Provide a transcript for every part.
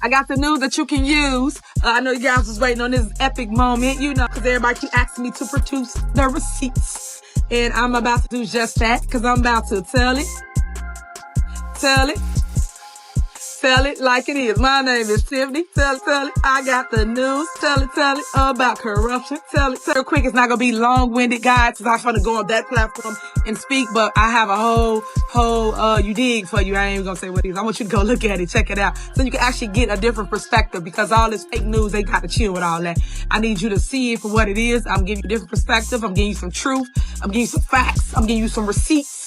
I got the news that you can use. I know you guys was waiting on this epic moment, because everybody keep asking me to produce the receipts. And I'm about to do just that, because I'm about to tell it like it is. My name is Tiffany. Tell it. I got the news. Tell it about corruption. Tell it quick. It's not going to be long-winded, guys, because I'm going to go on that platform and speak, but I have a whole you dig for you. I ain't even going to say what it is. I want you to go look at it, check it out, so you can actually get a different perspective, because all this fake news, they got to chill with all that. I need you to see it for what it is. I'm giving you a different perspective. I'm giving you some truth. I'm giving you some facts. I'm giving you some receipts.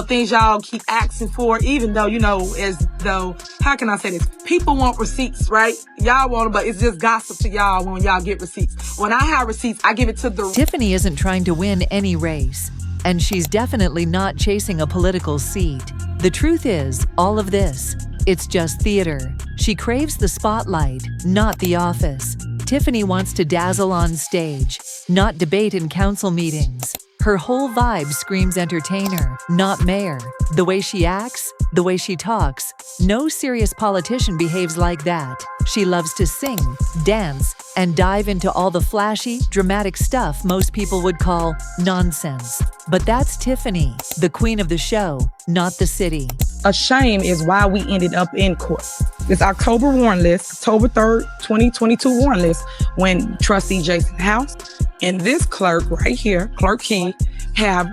Things y'all keep asking for, even though, as though, how can I say this? People want receipts, right? Y'all want them, but it's just gossip to y'all when y'all get receipts. When I have receipts, I give it to the... Tiffany isn't trying to win any race, and she's definitely not chasing a political seat. The truth is, all of this, it's just theater. She craves the spotlight, not the office. Tiffany wants to dazzle on stage, not debate in council meetings. Her whole vibe screams entertainer, not mayor. The way she acts, the way she talks, no serious politician behaves like that. She loves to sing, dance, and dive into all the flashy, dramatic stuff most people would call nonsense. But that's Tiffany, the queen of the show, not the city. A shame is why we ended up in court. This October warrant list, October 3rd, 2022 warrant list, when Trustee Jason House and this clerk right here, Clerk King,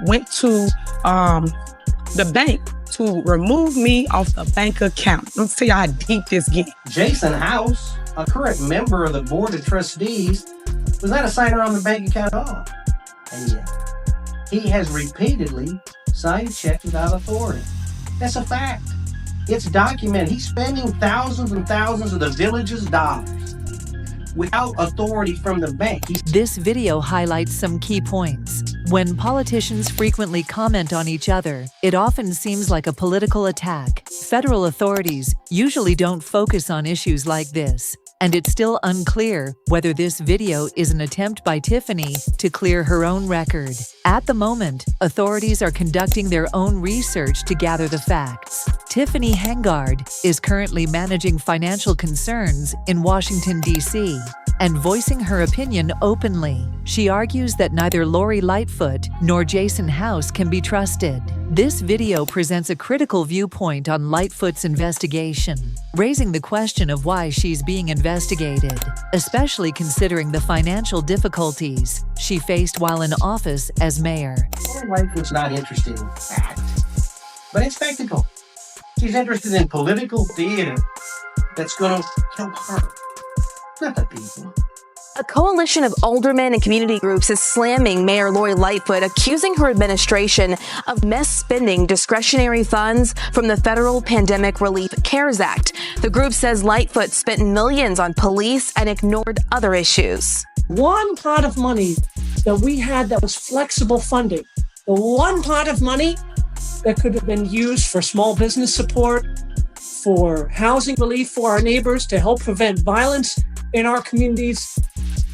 went to the bank to remove me off the bank account. Let's tell you how deep this gets. Jason House, a current member of the Board of Trustees, was not a signer on the bank account at all. And yet, he has repeatedly signed checks without authority. That's a fact. It's documented. He's spending thousands and thousands of the village's dollars without authority from the bank. This video highlights some key points. When politicians frequently comment on each other, it often seems like a political attack. Federal authorities usually don't focus on issues like this, and it's still unclear whether this video is an attempt by Tiffany to clear her own record. At the moment, authorities are conducting their own research to gather the facts. Tiffany Henyard is currently managing financial concerns in Washington, D.C., and voicing her opinion openly. She argues that neither Lori Lightfoot nor Jason House can be trusted. This video presents a critical viewpoint on Lightfoot's investigation, raising the question of why she's being investigated, especially considering the financial difficulties she faced while in office as mayor. Lori Lightfoot's not interested in fact, but in spectacle. She's interested in political theater that's going to help her, not the people. A coalition of aldermen and community groups is slamming Mayor Lori Lightfoot, accusing her administration of misspending discretionary funds from the Federal Pandemic Relief CARES Act. The group says Lightfoot spent millions on police and ignored other issues. One pot of money that we had that was flexible funding, the one pot of money that could have been used for small business support, for housing relief for our neighbors, to help prevent violence in our communities.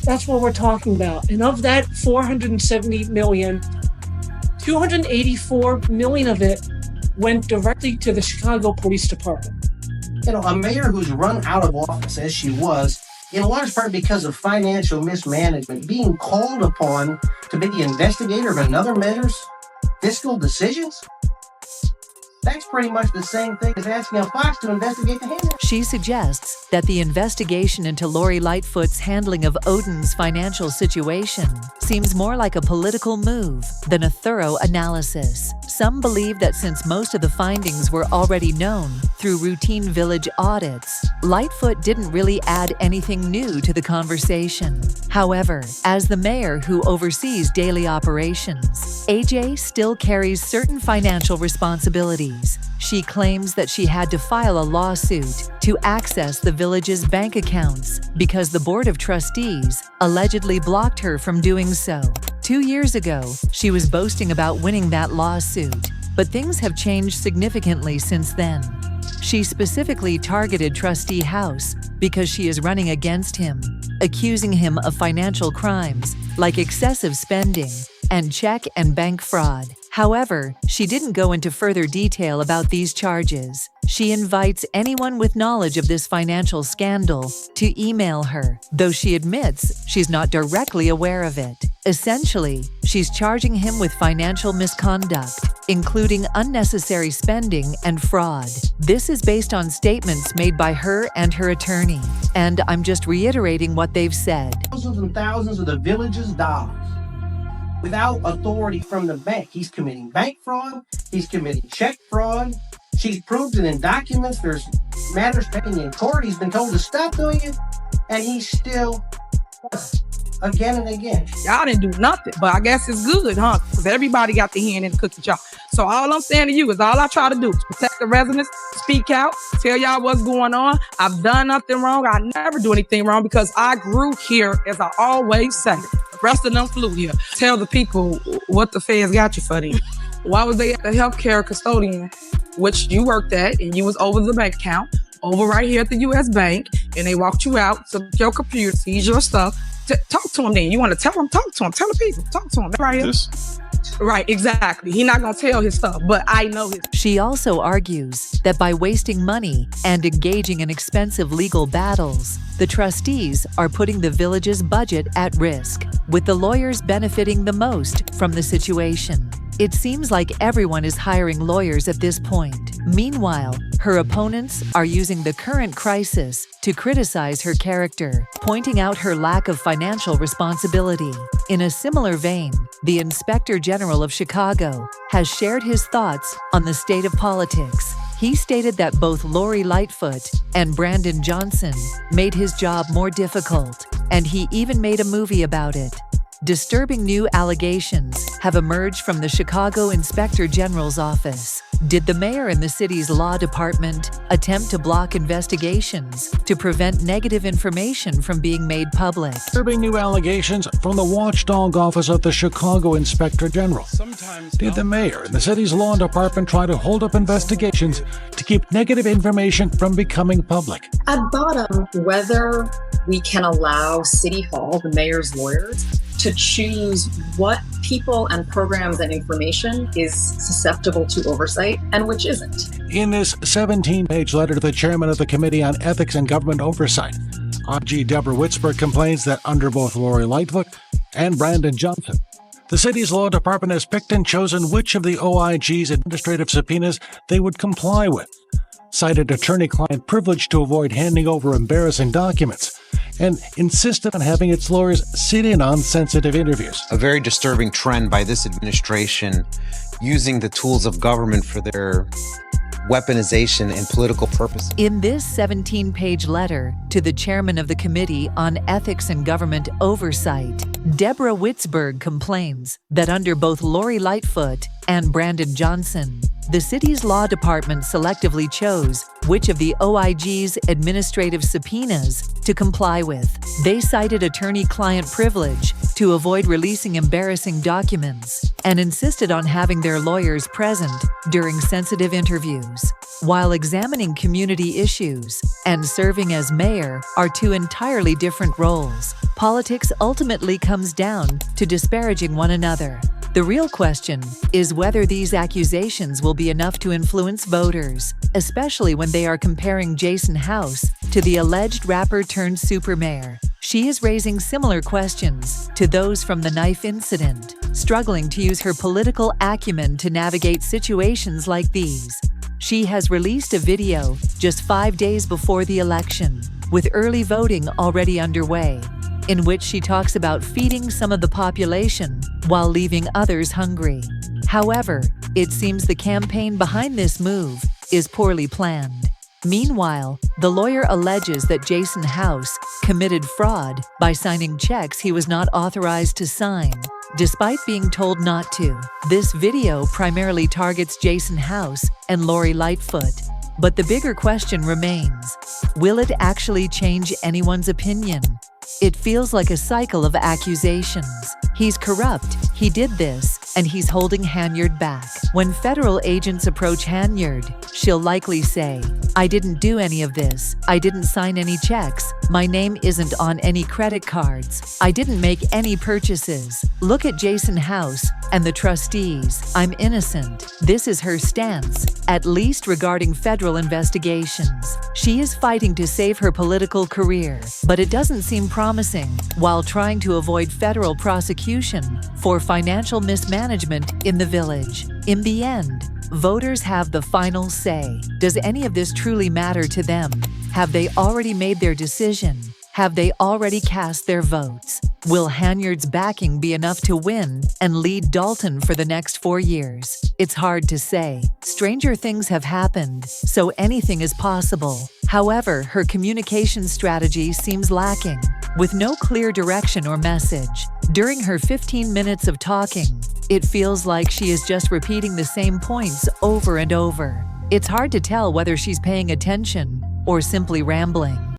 That's what we're talking about. And of that $470 million, $284 million of it went directly to the Chicago Police Department. A mayor who's run out of office, as she was, in large part because of financial mismanagement, being called upon to be the investigator of another mayor's fiscal decisions? That's pretty much the same thing as asking a fox to investigate the hand. She suggests that the investigation into Lori Lightfoot's handling of Odin's financial situation seems more like a political move than a thorough analysis. Some believe that since most of the findings were already known through routine village audits, Lightfoot didn't really add anything new to the conversation. However, as the mayor who oversees daily operations, AJ still carries certain financial responsibilities. She claims that she had to file a lawsuit to access the village's bank accounts because the Board of Trustees allegedly blocked her from doing so. 2 years ago, she was boasting about winning that lawsuit, but things have changed significantly since then. She specifically targeted Trustee House because she is running against him, accusing him of financial crimes like excessive spending and check and bank fraud. However, she didn't go into further detail about these charges. She invites anyone with knowledge of this financial scandal to email her, though she admits she's not directly aware of it. Essentially, she's charging him with financial misconduct, including unnecessary spending and fraud. This is based on statements made by her and her attorney, and I'm just reiterating what they've said. Thousands and thousands of the village's dollars without authority from the bank. He's committing bank fraud. He's committing check fraud. She's proved it in documents. There's matters pending in court. He's been told to stop doing it, and he's still again and again. Y'all didn't do nothing, but I guess it's good, huh? Because everybody got the hand in the cookie jar. So all I'm saying to you is all I try to do is protect the residents, speak out, tell y'all what's going on. I've done nothing wrong. I never do anything wrong because I grew here, as I always say. The rest of them flew here. Tell the people what the feds got you for them. Why was they at the healthcare custodian, which you worked at, and you was over the bank account, over right here at the U.S. Bank, and they walked you out to your computer, seize your stuff. Talk to him then. You want to tell him? Talk to him. Tell the people. Talk to him. Right here. Right, exactly. He's not going to tell his stuff, but I know his. She also argues that by wasting money and engaging in expensive legal battles, the trustees are putting the village's budget at risk, with the lawyers benefiting the most from the situation. It seems like everyone is hiring lawyers at this point. Meanwhile, her opponents are using the current crisis to criticize her character, pointing out her lack of financial responsibility. In a similar vein, the Inspector General of Chicago has shared his thoughts on the state of politics. He stated that both Lori Lightfoot and Brandon Johnson made his job more difficult, and he even made a movie about it. Disturbing new allegations have emerged from the Chicago Inspector General's office. Did the mayor and the city's law department attempt to block investigations to prevent negative information from being made public? Disturbing new allegations from the watchdog office of the Chicago Inspector General. Did the mayor and the city's law department try to hold up investigations to keep negative information from becoming public? At bottom, whether we can allow City Hall, the mayor's lawyers, to choose what people and programs and information is susceptible to oversight and which isn't. In this 17-page letter to the chairman of the Committee on Ethics and Government Oversight, RG Deborah Whitsburg complains that under both Lori Lightfoot and Brandon Johnson, the city's law department has picked and chosen which of the OIG's administrative subpoenas they would comply with, cited attorney-client privilege to avoid handing over embarrassing documents, and insisted on having its lawyers sit in on sensitive interviews. A very disturbing trend by this administration using the tools of government for their weaponization and political purposes. In this 17-page letter to the chairman of the Committee on Ethics and Government Oversight, Deborah Whitsburg complains that under both Lori Lightfoot and Brandon Johnson, the city's law department selectively chose which of the OIG's administrative subpoenas to comply with. They cited attorney-client privilege to avoid releasing embarrassing documents and insisted on having their lawyers present during sensitive interviews. While examining community issues and serving as mayor are two entirely different roles, politics ultimately comes down to disparaging one another. The real question is whether these accusations will be enough to influence voters, especially when they are comparing Jason House to the alleged rapper-turned-super mayor. She is raising similar questions to those from the knife incident, struggling to use her political acumen to navigate situations like these. She has released a video just 5 days before the election, with early voting already underway, in which she talks about feeding some of the population while leaving others hungry. However, it seems the campaign behind this move is poorly planned. Meanwhile, the lawyer alleges that Jason House committed fraud by signing checks he was not authorized to sign, despite being told not to. This video primarily targets Jason House and Lori Lightfoot, but the bigger question remains: will it actually change anyone's opinion? It feels like a cycle of accusations. He's corrupt, he did this, and he's holding Henyard back. When federal agents approach Henyard, she'll likely say, "I didn't do any of this. I didn't sign any checks. My name isn't on any credit cards. I didn't make any purchases. Look at Jason House and the trustees. I'm innocent." This is her stance, at least regarding federal investigations. She is fighting to save her political career, but it doesn't seem promising while trying to avoid federal prosecution for financial mismanagement in the village. In the end, voters have the final say. Does any of this truly matter to them? Have they already made their decision? Have they already cast their votes? Will Henyard's backing be enough to win and lead Dalton for the next 4 years? It's hard to say. Stranger things have happened, so anything is possible. However, her communication strategy seems lacking, with no clear direction or message. During her 15 minutes of talking, it feels like she is just repeating the same points over and over. It's hard to tell whether she's paying attention or simply rambling.